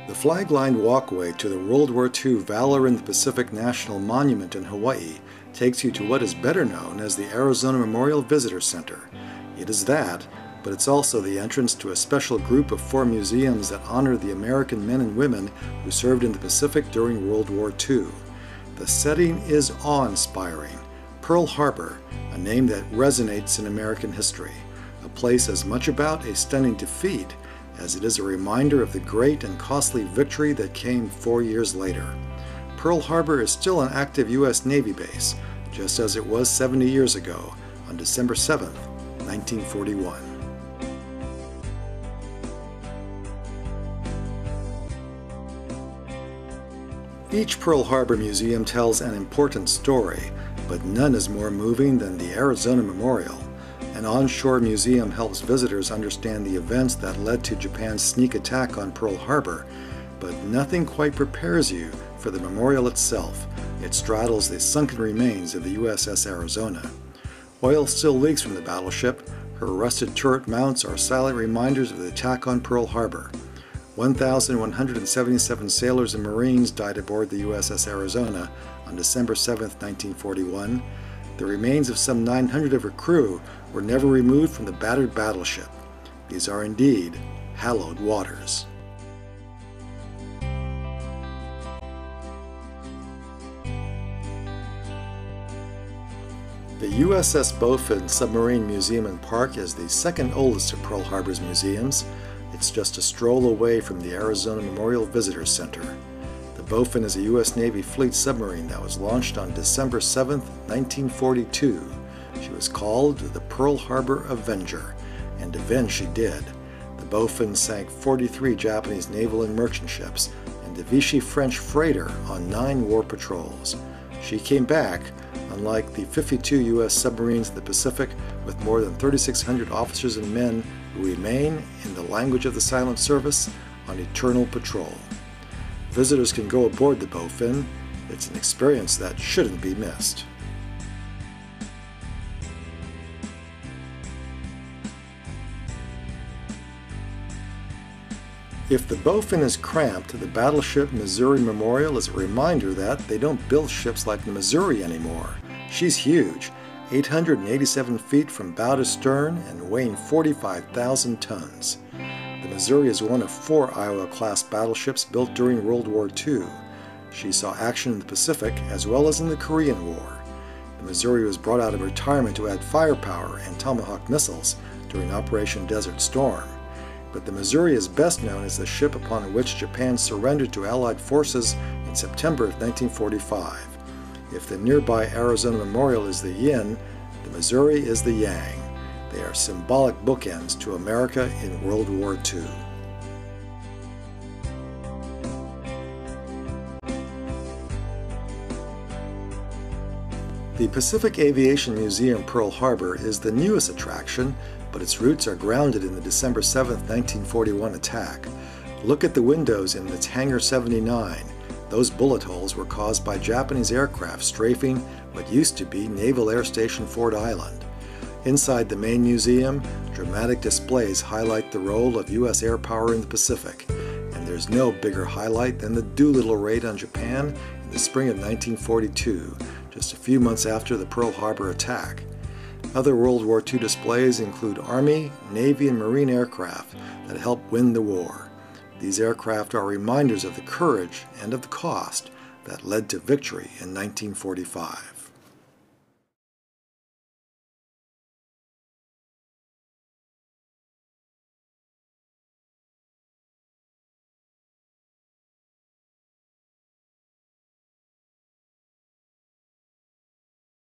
The flag-lined walkway to the World War II Valor in the Pacific National Monument in Hawaii takes you to what is better known as the Arizona Memorial Visitor Center. It is that, but it's also the entrance to a special group of 4 museums that honor the American men and women who served in the Pacific during World War II. The setting is awe-inspiring. Pearl Harbor, a name that resonates in American history, a place as much about a stunning defeat as it is a reminder of the great and costly victory that came 4 years later. Pearl Harbor is still an active U.S. Navy base, just as it was 70 years ago, on December 7, 1941. Each Pearl Harbor museum tells an important story, but none is more moving than the Arizona Memorial. An onshore museum helps visitors understand the events that led to Japan's sneak attack on Pearl Harbor, but nothing quite prepares you for the memorial itself. It straddles the sunken remains of the USS Arizona. Oil still leaks from the battleship. Her rusted turret mounts are silent reminders of the attack on Pearl Harbor. 1,177 sailors and Marines died aboard the USS Arizona on December 7, 1941. The remains of some 900 of her crew were never removed from the battered battleship. These are indeed hallowed waters. The USS Bowfin Submarine Museum and Park is the second oldest of Pearl Harbor's museums. It's just a stroll away from the Arizona Memorial Visitor Center. The Bowfin is a U.S. Navy fleet submarine that was launched on December 7, 1942. She was called the Pearl Harbor Avenger, and avenge she did. The Bowfin sank 43 Japanese naval and merchant ships and the Vichy French freighter on 9 war patrols. She came back, unlike the 52 U.S. submarines in the Pacific, with more than 3,600 officers and men who remain, in the language of the Silent Service, on eternal patrol. Visitors can go aboard the Bowfin. It's an experience that shouldn't be missed. If the Bowfin is cramped, the Battleship Missouri Memorial is a reminder that they don't build ships like the Missouri anymore. She's huge, 887 feet from bow to stern and weighing 45,000 tons. The Missouri is one of 4 Iowa-class battleships built during World War II. She saw action in the Pacific as well as in the Korean War. The Missouri was brought out of retirement to add firepower and Tomahawk missiles during Operation Desert Storm. But the Missouri is best known as the ship upon which Japan surrendered to Allied forces in September of 1945. If the nearby Arizona Memorial is the yin, the Missouri is the yang. They are symbolic bookends to America in World War II. The Pacific Aviation Museum Pearl Harbor is the newest attraction, but its roots are grounded in the December 7, 1941 attack. Look at the windows in its Hangar 79. Those bullet holes were caused by Japanese aircraft strafing what used to be Naval Air Station Ford Island. Inside the main museum, dramatic displays highlight the role of U.S. air power in the Pacific, and there's no bigger highlight than the Doolittle raid on Japan in the spring of 1942, just a few months after the Pearl Harbor attack. Other World War II displays include Army, Navy, and Marine aircraft that helped win the war. These aircraft are reminders of the courage and of the cost that led to victory in 1945.